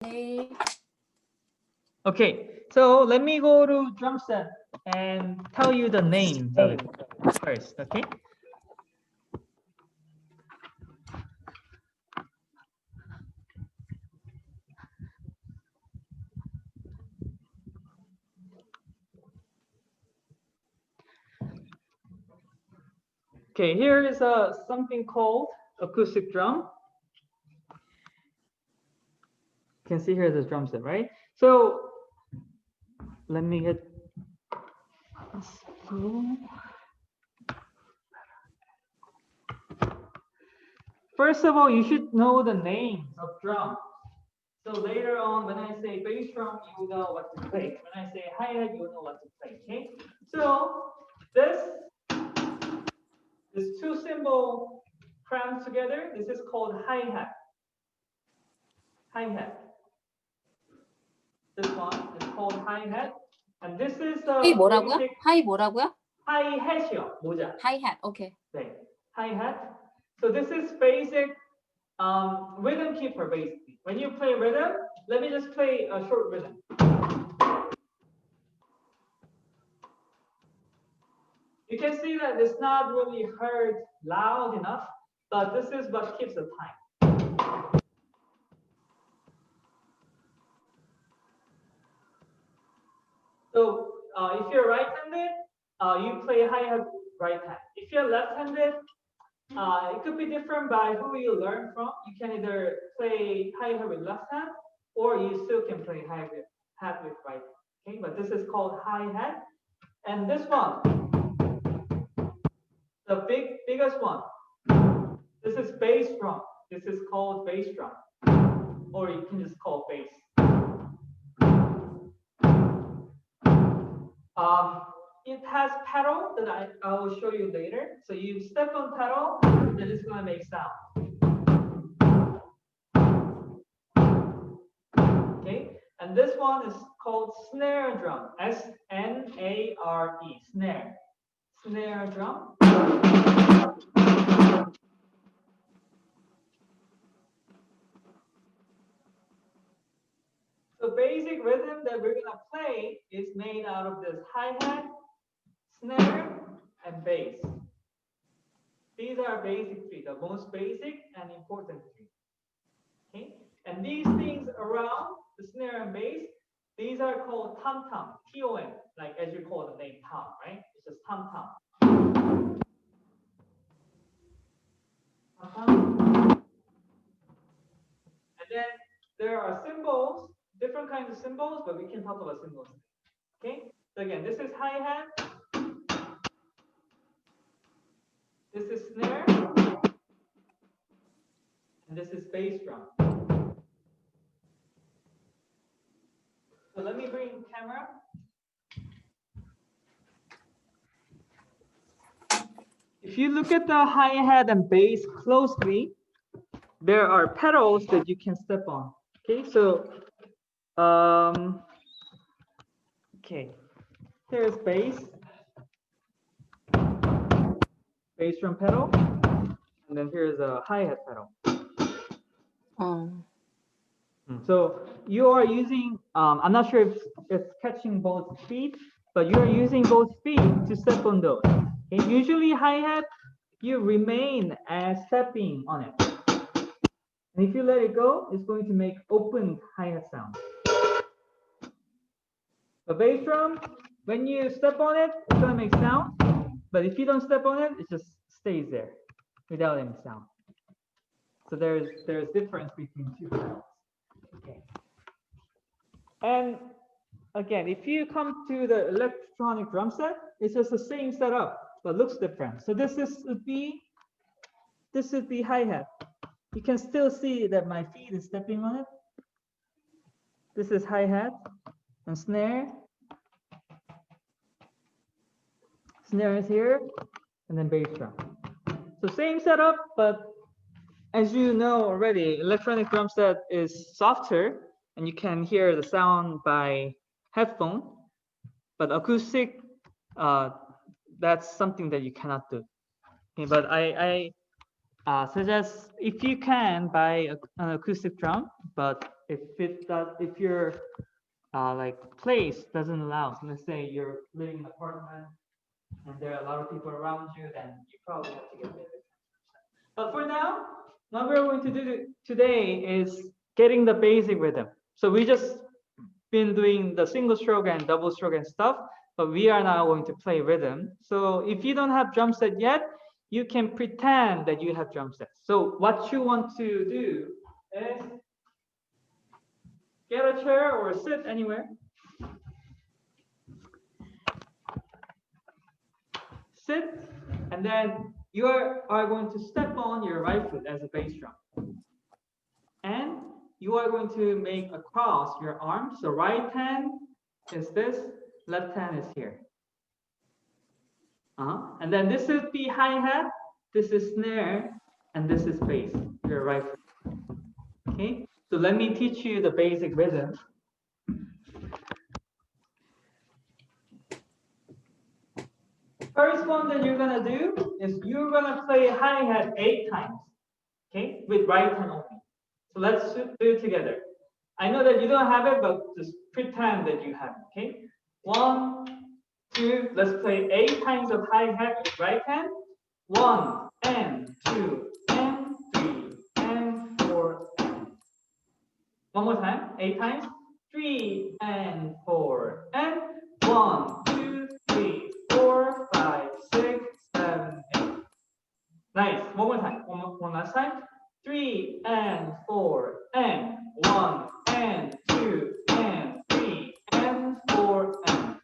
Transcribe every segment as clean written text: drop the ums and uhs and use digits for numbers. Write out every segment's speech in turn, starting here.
Okay, so let me go to drum set and tell you the names of it first, okay? Okay, here is something called acoustic drum. You can see here the drum set, right? So let me get this full. First of all, you should know the names of drums. So later on, when I say bass drum, you know what to play. When I say hi-hat, you know what to play, okay? So this two cymbal crammed together, this is called hi-hat. Hi-hat. This one is called hi-hat. And this is the 하이 뭐라고요? basic 하이 뭐라고요? hi-hat이요. 모자. 하이햇. 오케이. 네. Hi-hat. So this is basic rhythm keeper, basically. When you play rhythm, let me just play a short rhythm. You can see that it's not really heard loud enough, but this is what keeps the time. So if you're right-handed, you play hi-hat right hand. If you're left-handed, it could be different by who you learn from. You can either play hi-hat with left hand, or you still can play hi-hat with right hand. Okay, but this is called hi-hat. And this one, the biggest one, this is bass drum. This is called bass drum, or you can just call bass. It has pedal that I will show you later. So you step on pedal, then it's going to make sound. Okay, and this one is called snare drum. S-N-A-R-E, snare. Snare drum. The basic rhythm that we're going to play is made out of this hi-hat, snare, and bass. These are basic three, the most basic and important three. Okay, and these things around the snare and bass, these are called tom-tom, T-O-M, like as you call the name Tom, right? It's just tom-tom. And then there are cymbals, different kinds of cymbals, but we can talk about cymbals. Okay, so again, this is hi-hat, this is snare, and this is bass drum. So let me bring camera. If you look at the hi-hat and bass closely, there are pedals that you can step on. Okay, so okay, here's bass drum pedal, and then here's a hi-hat pedal. So you are using, I'm not sure if it's catching both feet, but you are using both feet to step on those. Okay? Usually hi-hat, you remain as stepping on it. And if you let it go, it's going to make open hi-hat sound. The bass drum, when you step on it, it's going to make sound. But if you don't step on it, it just stays there without any sound. So there's difference between two pedals. Okay. And again, if you come to the electronic drum set, it's just the same setup, but looks different. So this would be hi-hat. You can still see that my feet is stepping on it. This is hi-hat and snare. Snare is here, and then bass drum. So same setup, but as you know already, electronic drum set is softer, and you can hear the sound by headphone. But acoustic, that's something that you cannot do. Okay, but I suggest if you can buy an acoustic drum, but if your like place doesn't allow, so let's say you're living in an apartment and there are a lot of people around you, then you probably have to get rid of it. But for now, what we're going to do today is getting the basic rhythm. So we just been doing the single stroke and double stroke and stuff, but we are now going to play rhythm. So if you don't have drum set yet, you can pretend that you have drum sets. So what you want to do is get a chair or sit anywhere. Sit, and then you are going to step on your right foot as a bass drum. And you are going to make across your arms. So right hand is this, left hand is here. And then this is the hi-hat, this is snare, and this is bass, your right foot. Okay, so let me teach you the basic rhythm. First one that you're gonna do is you're gonna play hi-hat 8 times, okay, with right hand only. So let's do it together. I know that you don't have it, but just pretend that you have it, okay? 1, 2, let's play 8 times of hi-hat with right hand. 1 and 2 and 3 and 4 and. One more time, 8 times. 3 and 4 and 1, 2, 3, 4, 5, 6, 7, 8. Nice. One more time. One last time. 3 and 4 and 1 and 2 and 3 and 4 and.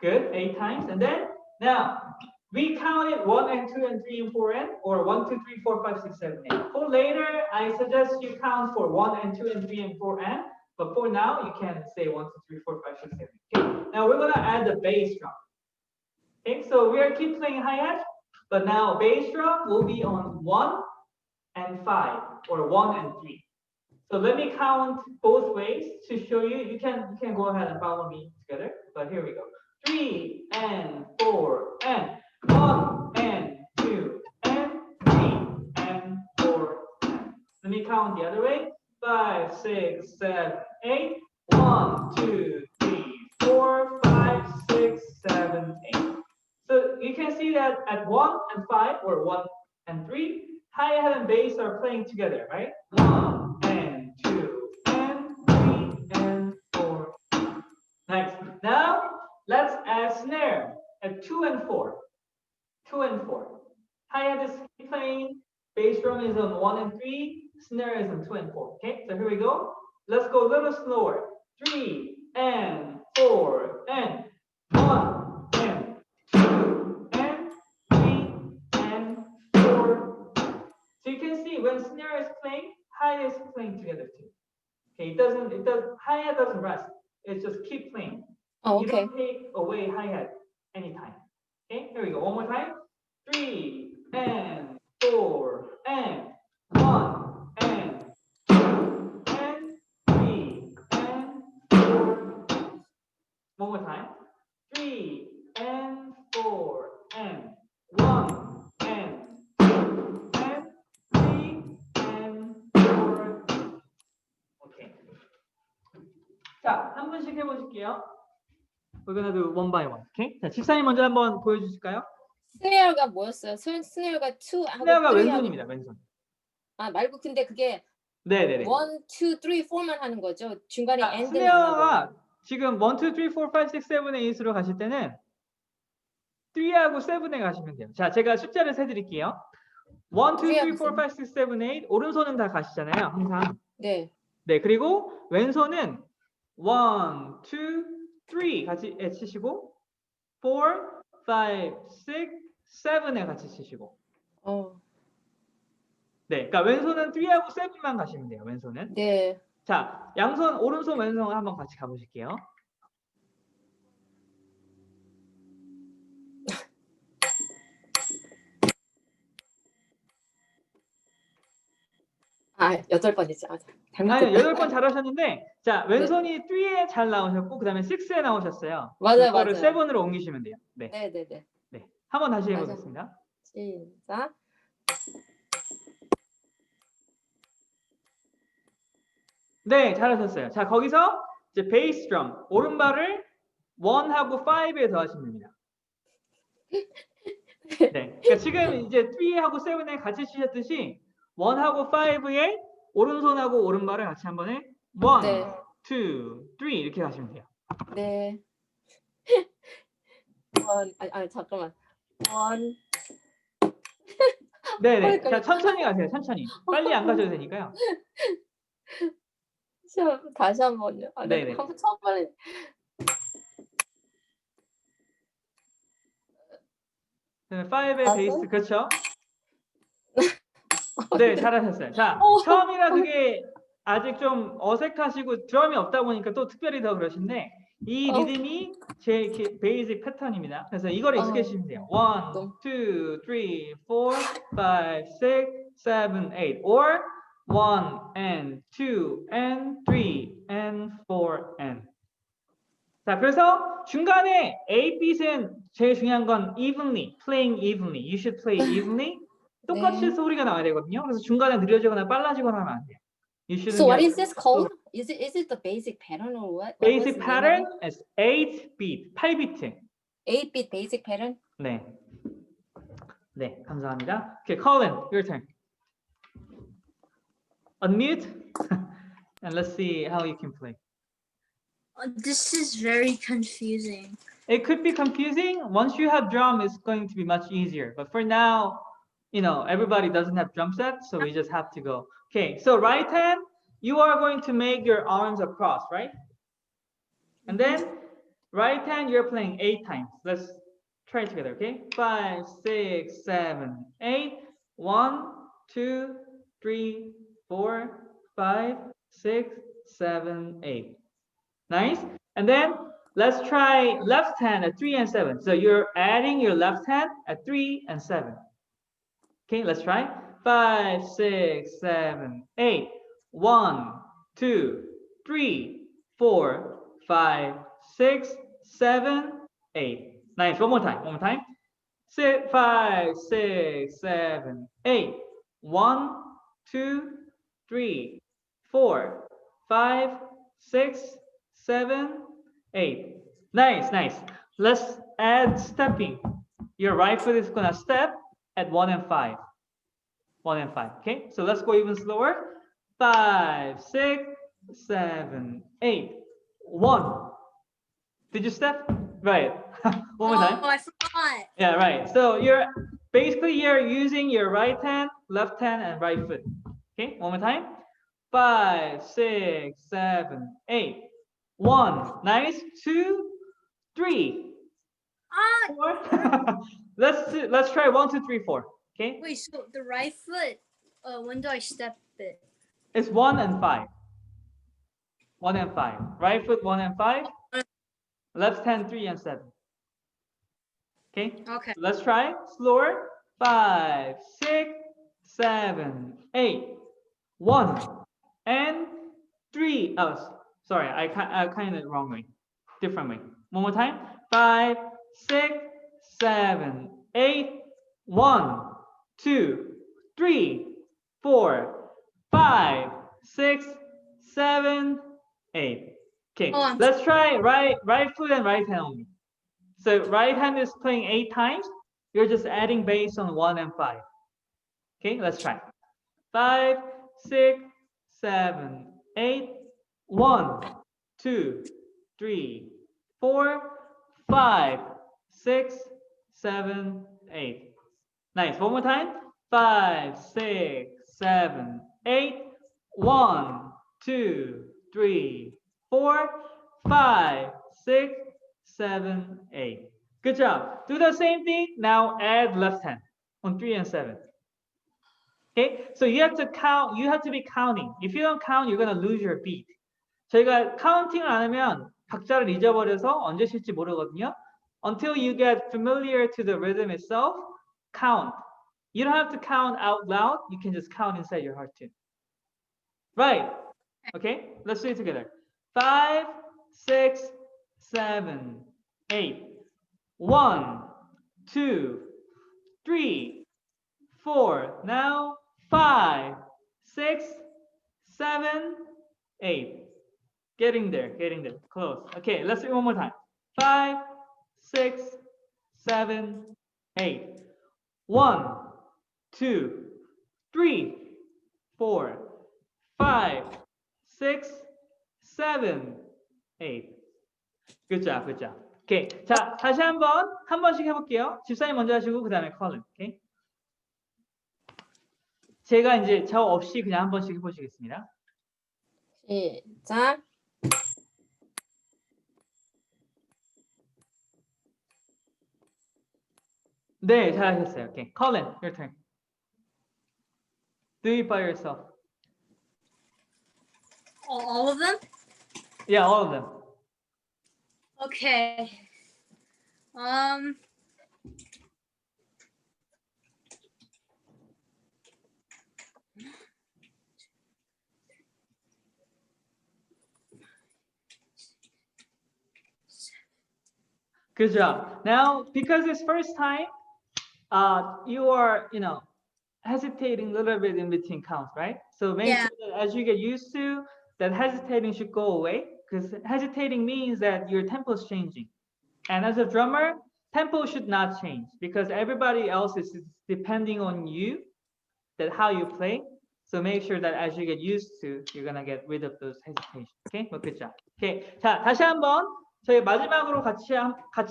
Good. 8 times. And then now we counted 1 and 2 and 3 and 4 and, or 1, 2, 3, 4, 5, 6, 7, 8. For later, I suggest you count for 1 and 2 and 3 and 4 and. But for now, you can say 1, 2, 3, 4, 5, 6, 7. Okay. Now we're gonna add the bass drum. Okay. So we are keep playing hi-hat, but now bass drum will be on 1 and 5, or 1 and 3. So let me count both ways to show you. You can go ahead and follow me together. But here we go. 3 and 4 and 1 and 2 and 3 and 4 and. Let me count the other way. 5, 6, 7, 8. 1, 2, 3, 4, 5, 6, 7, 8. So you can see that at 1 and 5, or 1 and 3, hi-hat and bass are playing together, right? 1 and 2 and 3 and 4. Nice. Now let's add snare at 2 and 4. 2 and 4. Hi-hat is playing, bass drum is on 1 and 3, snare is on 2 and 4. Okay, so here we go. Let's go a little slower. 3 and 4 and 1 and 2 and 3 and 4. So you can see when snare is playing, hi-hat is playing together too. Okay, hi-hat doesn't rest. It just keep playing. Oh, okay. You don't take away hi-hat anytime. Okay, here we go. One more time. 3 and 4 and 1 and 2 and 3 and 4. One more time. 3 and 4 and 1 and 2 and 3 and 4. 오케이. 자, 한 분씩 해보실게요. We're gonna do one by one. Okay? 자, 집사님 먼저 한번 보여주실까요? 스네어가 뭐였어요? 스네어가 2하고 스네어가 3하고. 왼손입니다. 왼손. 아, 말고 근데 그게 네네네. 1, 2, 3, 4만 하는 거죠? 중간에 end는 안 스네어가 하고. 지금 1, 2, 3, 4, 5, 6, 7, 8으로 가실 때는 3하고 7에 가시면 돼요. 자, 제가 숫자를 세드릴게요. 1, 2, 3, 4, 5, 6, 7, 8. 오른손은 다 가시잖아요. 항상. 네. 네, 그리고 왼손은 1, 2, 3 같이 치시고 4, 5, 6, 7에 같이 치시고. 네, 그러니까 왼손은 3하고 7만 가시면 돼요. 왼손은. 네. 자, 양손, 오른손, 왼손 한번 같이 가보실게요. 아, 8번이죠. 아니, 8번 잘하셨는데, 자, 왼손이 3에 잘 나오셨고, 그 다음에 6에 나오셨어요. 맞아요, 그거를 맞아요. 7으로 옮기시면 돼요. 네. 네네네. 네. 한번 다시 해보겠습니다. 시작. 네, 잘하셨어요. 자, 거기서 이제 베이스 드럼 오른발을 1하고 5에 더하시면 됩니다. 네, 그러니까 지금 이제 3하고 7에 같이 치셨듯이 1하고 5에 오른손하고 오른발을 같이 한 번에 1, 네. 2, 3 이렇게 가시면 돼요. 네. 잠깐만. 원. 네네. 자, 천천히 가세요. 천천히. 빨리 안 가셔도 되니까요. 다시 한 번요. 네. 네네. 한번 처음 빨리. 그다음에 5의 베이스 그렇죠? 네, 잘하셨어요. 자, 어. 처음이라 그게 아직 좀 어색하시고 드럼이 없다 보니까 또 특별히 더 그러신데 이 리듬이 제 베이직 패턴입니다. 그래서 이걸 익숙해지시면 돼요. 1, 2, 3, 4, 5, 6, 7, 8 or 1 and 2 and 3 and 4 and 자, 그래서 중간에 A beat은 제일 중요한 건 evenly, playing evenly. You should play evenly. 똑같이 네. 소리가 나와야 되거든요. 그래서 중간에 느려지거나 빨라지거나 하면 안 돼요. You shouldn't So what get is this called? Is it the basic pattern or what? What was basic the name of pattern it? is 8-beat, 8비트. 8-bit basic pattern? 네. 네, 감사합니다. Okay, Colin, your turn. Unmute and let's see how you can play. This is very confusing. It could be confusing. Once you have drum, it's going to be much easier. But for now, you know, everybody doesn't have drum sets, so we just have to go. Okay, so right hand, you are going to make your arms across, right? And then right hand, you're playing 8 times. Let's try it together, okay? 5, 6, 7, 8. 1, 2, 3, 4, 5, 6, 7, 8. Nice. And then let's try left hand at 3 and 7. So you're adding your left hand at 3 and 7. Okay, let's try. 5, 6, 7, 8. 1, 2, 3, 4, 5, 6, 7, 8. Nice. One more time. One more time. 6, 5, 6, 7, 8. 1, 2, 3, 4, 5, 6, 7, 8. Nice, nice. Let's add stepping. Your right foot is gonna step at 1 and 5. 1 and 5. Okay, so let's go even slower. 5, 6, 7, 8. 1. Did you step? Right. One more time. Oh, I forgot. Yeah, right. So you're using your right hand, left hand, and right foot. Okay, one more time. 5, 6, 7, 8. 1. Nice. 2, 3, 4. Let's try 1, 2, 3, 4. Okay. Wait, so the right foot, when do I step it? It's 1 and 5. 1 and 5. Right foot 1 and 5. Left hand 3 and 7. Okay. Okay. Let's try slower. 5, 6, 7, 8. 1 and 3. Oh, sorry, I kind of wrong way. Different way. One more time. 5, 6, 7, 8. 1, 2, 3, 4, 5, 6, 7, 8. Okay, Oh, let's try right foot and right hand only. So right hand is playing 8 times. You're just adding bass on 1 and 5. Okay, let's try. 5, 6, 7, 8. 1, 2, 3, 4, 5, 6, 7, 8. Nice. One more time. 5, 6, 7, 8. 1, 2, 3, 4, 5, 6, 7, 8. Good job. Do the same thing. Now add left hand on 3 and 7. Okay, so you have to count. You have to be counting. If you don't count, you're gonna lose your beat. 저희가 카운팅을 안 하면 박자를 잊어버려서 언제 쉴지 모르거든요. Until you get familiar to the rhythm itself, count. You don't have to count out loud. You can just count inside your heart too. Right. Okay, let's do it together. 5, 6, 7, 8. 1, 2, 3, 4. Now 5, 6, 7, 8. Getting there, close. Okay, let's do it one more time. 5, 6, 7, 8. 1, 2, 3, 4, 5, 6, 7, 8. Good job, good job. 오케이. 자, 다시 한 번씩 해볼게요. 집사님 먼저 하시고 그 다음에 컬린. 오케이. 제가 이제 저 없이 그냥 한 번씩 해보시겠습니다. 시작. 네, 잘하셨어요. 오케이. 컬린, your turn. Do it by yourself. All of them? Yeah, all of them. Okay. Good job. Now, because it's first time, you are, hesitating a little bit in between counts, right? So make Yeah. sure that as you get used to, that hesitating should go away, because hesitating means that your tempo is changing. And as a drummer, tempo should not change because everybody else is depending on you, that how you play. So make sure that as you get used to, you're gonna get rid of those hesitations. Okay? Well, good job. Okay. 자, 다시 한번 저희 마지막으로 같이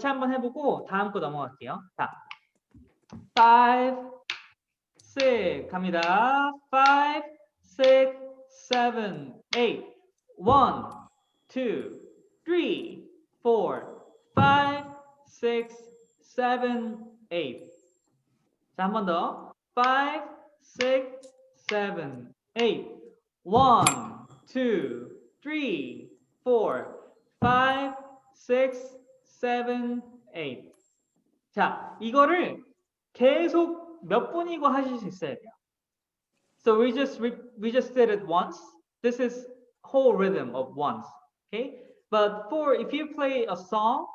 한번 해보고 다음 거 넘어갈게요. 자, 5, 6 갑니다. 5, 6, 7, 8. 1, 2, 3, 4, 5, 6, 7, 8. 자, 한 번 더. 5, 6, 7, 8. 1, 2, 3, 4, 5, 6, 7, 8. 자, 이거를 계속 몇 분이고 하실 수 있어야 돼요. So we just did it once. This is whole rhythm of once. Okay? But if you play a song,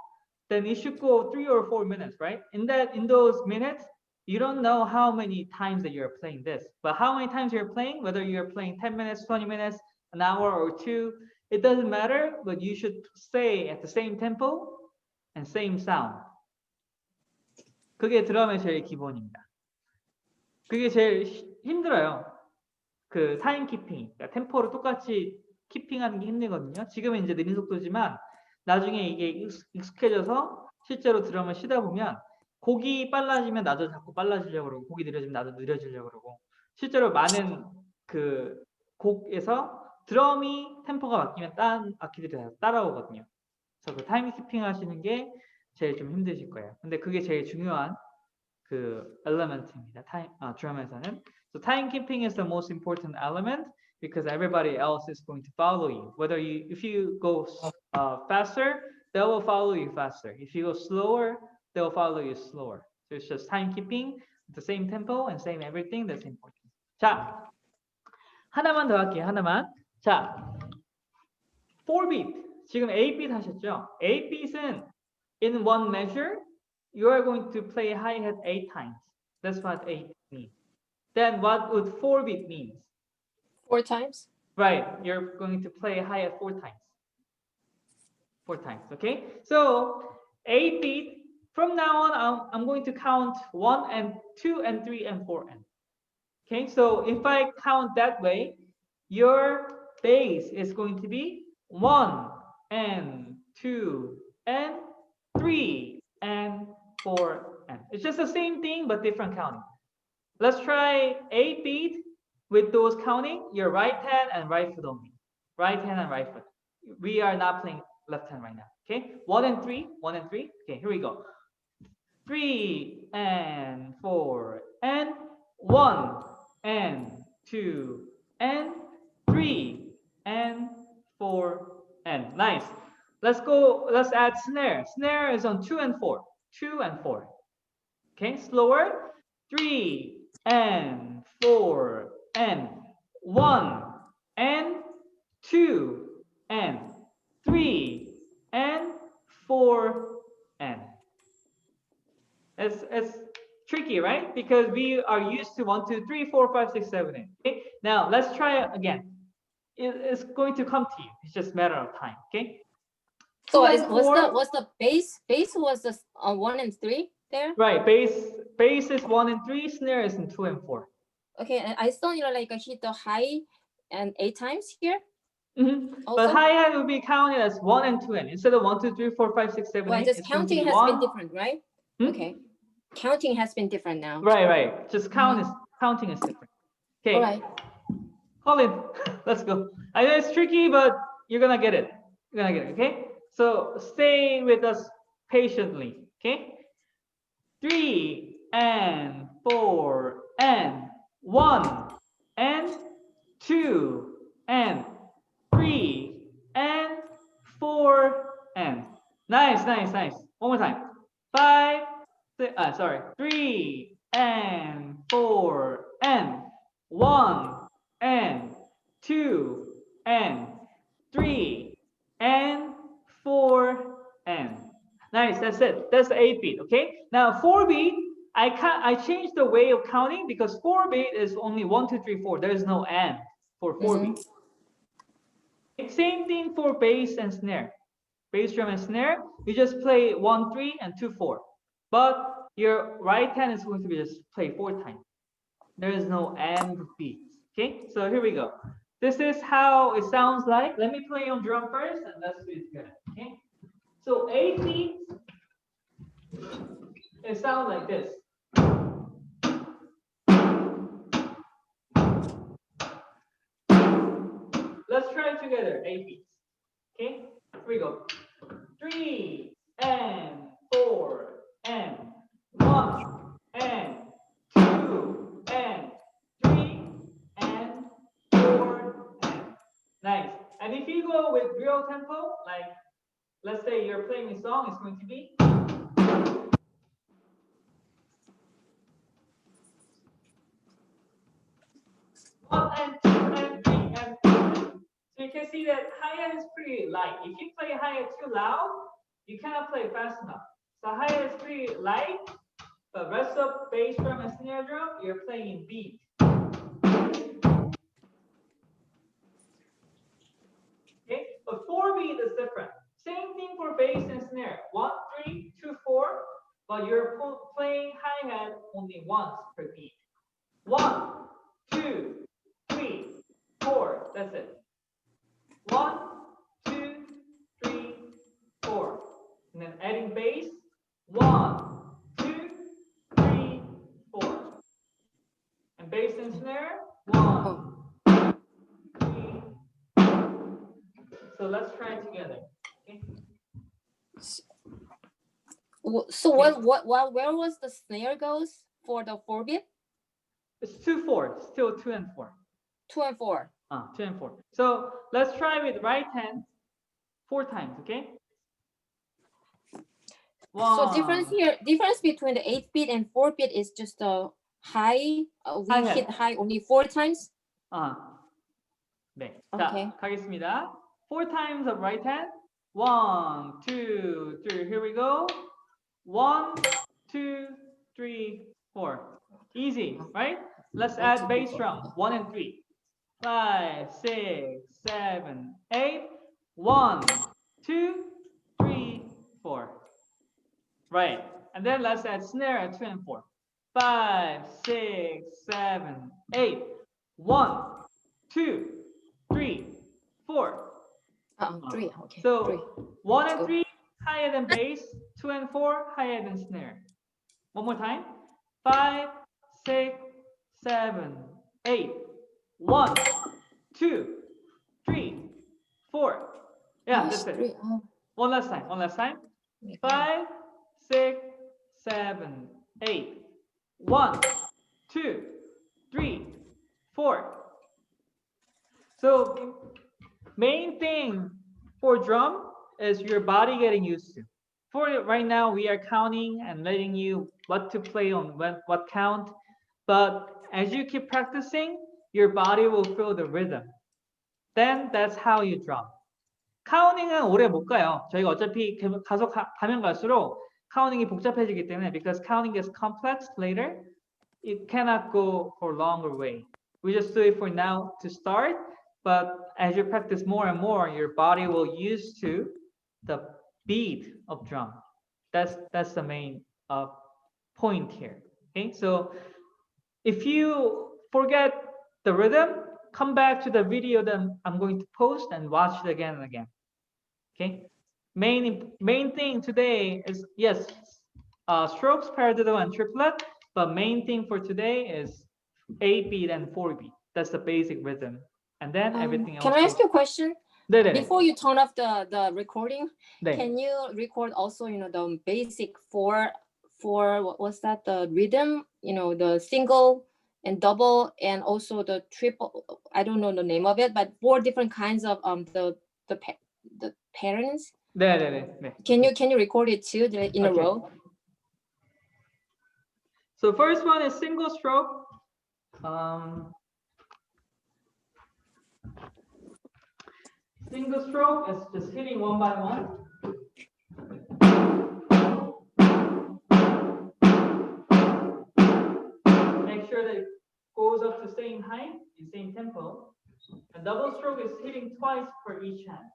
then it should go 3 or 4 minutes, right? In those minutes, you don't know how many times that you're playing this, but how many times you're playing, whether you're playing 10 minutes, 20 minutes, an hour or 2, it doesn't matter, but you should stay at the same tempo and same sound. 그게 드럼의 제일 기본입니다. 그게 제일 힘들어요. 그 타임 키핑, 그러니까 템포를 똑같이 키핑하는 게 힘들거든요. 지금은 이제 느린 속도지만 나중에 이게 익숙해져서 실제로 드럼을 치다 보면 곡이 빨라지면 나도 자꾸 빨라지려고 그러고 곡이 느려지면 나도 느려지려고 그러고 실제로 많은 그 곡에서 드럼이 tempo가 바뀌면 다른 악기들이 다 따라오거든요. 그래서 그 타임 키핑 하시는 게 제일 좀 힘드실 거예요. 근데 그게 제일 중요한 그 element입니다. 드럼에서는. So time keeping is the most important element because everybody else is going to follow you. If you go faster, they will follow you faster. If you go slower, they will follow you slower. So it's just time keeping, the same tempo and same everything that's important. 자, 하나만 더 할게요. 하나만. 자, 4beat. 지금 8beat 하셨죠? 8beat은 in one measure, you are going to play hi-hat 8 times. That's what 8 means. Then what would 4beat mean? 4 times? Right, you're going to play hi-hat 4 times. 4 times, okay? So 8beat, from now on, I'm going to count 1 and 2 and 3 and 4 and. Okay, so if I count that way, your bass is going to be 1 and 2 and 3 and 4 and. It's just the same thing but different counting. Let's try 8beat with those counting your right hand and right foot only. Right hand and right foot. We are not playing left hand right now. Okay, 1 and 3, 1 and 3. Okay, here we go. 3 and 4 and 1 and 2 and 3 and 4 and. Nice. Let's go. Let's add snare. Snare is on 2 and 4. 2 and 4. Okay, slower. 3 and 4 and 1 and 2 and 3 and 4 and. It's tricky, right? Because we are used to 1, 2, 3, 4, 5, 6, 7, 8. Okay, now let's try it again. it's going to come to you. It's just a matter of time. Okay. So Two and four. was the bass was the 1 and 3 there? Right. Bass is 1 and 3. Snare is in 2 and 4. Okay, and I saw like I hit the high and 8 times here. But Also? hi-hat will be counted as 1 and 2 and instead of 1, 2, 3, 4, 5, 6, 7, Well, 8. just It's going to counting be has 1. been different, right? Okay. Counting has been different now. Right. Just counting is different. Okay. All right. Colin, let's go. I know it's tricky, but you're gonna get it. You're gonna get it. Okay. So stay with us patiently. Okay. 3 and 4 and 1 and 2 and 3 and 4 and nice. One more time. 5, 6, 3 and 4 and 1 and 2 and 3 and 4 and nice. That's it. That's the 8-beat. Okay. Now 4-beat. I changed the way of counting because 4-beat is only 1, 2, 3, 4. There is no and for 4-beat. Same thing for bass and snare. Bass drum and snare. You just play 1, 3 and 2, 4. But your right hand is going to be just play 4 times. There is no and beats. Okay. So here we go. This is how it sounds like. Let me play on drum first and let's do it together. Okay. So 8 beats. It sounds like this. Let's try it together. 8 beats. Okay. Here we go. 3 and 4 and 1 and 2 and 3 and 4 and nice. And if you go with real tempo, like let's say you're playing a song, it's going to be 1 and 2 and 3 and 4. So you can see that hi-hat is pretty light. If you play hi-hat too loud, you cannot play fast enough. So hi-hat is pretty light, but rest of bass drum and snare drum, you're playing beat. Okay, but 4-beat is different. Same thing for bass and snare. 1, 3, 2, 4, but you're playing hi-hat only once per beat. 1, 2, 3, 4. That's it. 1, 2, 3, 4. And then adding bass. 1, 2, 3, 4. And bass and snare. 1, 3. So let's try it together. Okay. So where was the snare goes for the 4-beat? It's 2, 4. Still 2 and 4. 2 and 4. 2 and 4. So let's try with right hand 4 times. Okay. So difference between the 8-beat and 4-beat is just the high. We hit high only 4 times. 네. Okay. 자, 가겠습니다. 4 times of right hand. 1, 2, 3. Here we go. 1, 2, 3, 4. Easy, right? Let's add bass drum. 1 and 3. 5, 6, 7, 8. 1, 2, 3, 4. Right. And then let's add snare at 2 and 4. 5, 6, 7, 8. 1, 2, 3, 4. 3. Okay. So 3. 1 and 3 higher than bass, 2 and 4 higher than snare. One more time. 5, 6, 7, 8. 1, 2, 3, 4. Yeah, that's it. One last time. 5, 6, 7, 8. 1, 2, 3, 4. So main thing for drum is your body getting used to. For right now, we are counting and letting you what to play on what count. But as you keep practicing, your body will feel the rhythm. Then that's how you drum. 카우닝은 오래 못 가요. 저희가 어차피 가면 갈수록 카우닝이 복잡해지기 때문에 because counting gets complex later, it cannot go for longer way. We just do it for now to start. but as you practice more and more, your body will used to the beat of drum. That's the main point here. Okay, so if you forget the rhythm, come back to the video that I'm going to post and watch it again and again. Okay, main thing today is, yes, strokes, paradiddle, and triplet, but main thing for today is 8-beat and 4-beat. That's the basic rhythm, and then everything else. Can I ask you a question? 네네. Before you turn off the recording, 네. can you record also, the basic four what was that, the rhythm, the single and double and also the triple, I don't know the name of it, but 4 different kinds of the patterns. 네. Can you record it too in a row? So first one is single stroke. Single stroke is just hitting one by one. Make sure that it goes up to same height, in same tempo. And double stroke is hitting twice per each hand.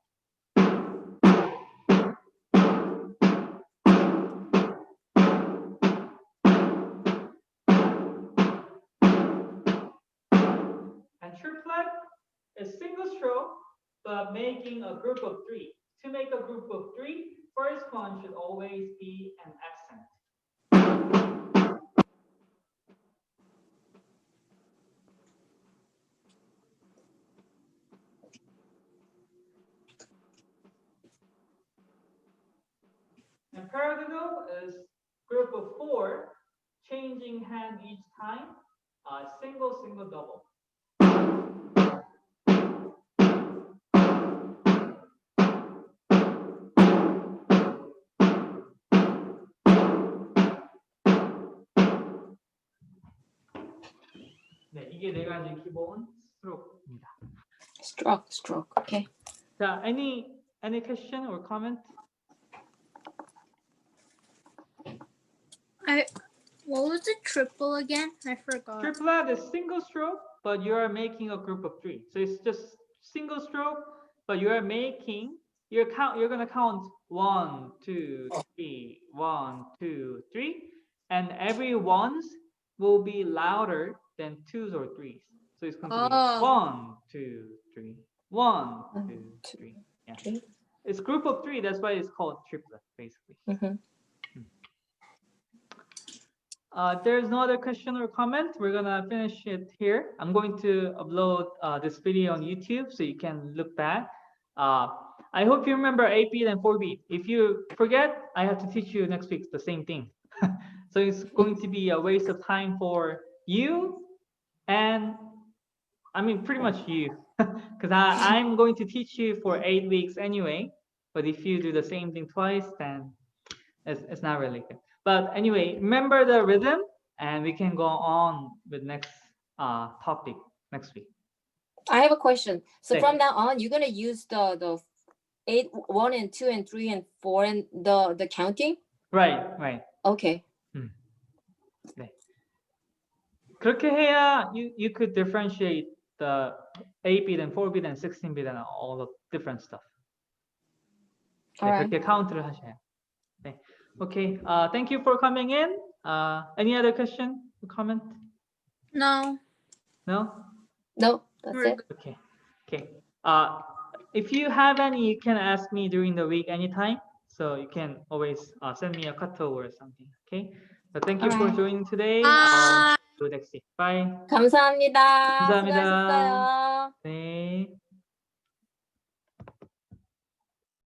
And triplet is single stroke, but making a group of 3. To make a group of 3, first one should always be an accent. And paradiddle is group of 4, changing hand each time, single, double. 네, 이게 4가지 기본 스트로크입니다. Stroke. Okay. 자, any question or comment? What was the triple again? I forgot. Triplet is single stroke, but you are making a group of 3. So it's just single stroke, but you are making you're gonna count 1, 2, 3, 1, 2, 3, and every ones will be louder than 2s or 3s. So it's going to be 1, 2, 3, 1, 2, 3. Yeah. It's group of 3. That's why it's called triplet, basically. There's no other question or comment. We're gonna finish it here. I'm going to upload this video on YouTube so you can look back. I hope you remember 8-beat and 4-beat. If you forget, I have to teach you next week the same thing. So it's going to be a waste of time for you, and I mean pretty much you, because I'm going to teach you for 8 weeks anyway. But if you do the same thing twice, then it's not really good. But anyway, remember the rhythm, and we can go on with next topic next week. I have a question. So 네. from now on, you're gonna use the 8, 1 and 2 and 3 and 4 and the counting? Right. Okay. 네. 그렇게 해야 you could differentiate the 8-beat and 4-beat and 16-beat and all the different stuff. 네, Alright. 그렇게 카운트를 하셔야. 네. Okay. Thank you for coming in. Any other question or comment? No. No? No, that's it. Okay. If you have any, you can ask me during the week anytime. So you can always send me a kato or something. Okay. But thank you for joining today. I'll see you next week. Bye. 감사합니다. 감사합니다. 수고하셨어요.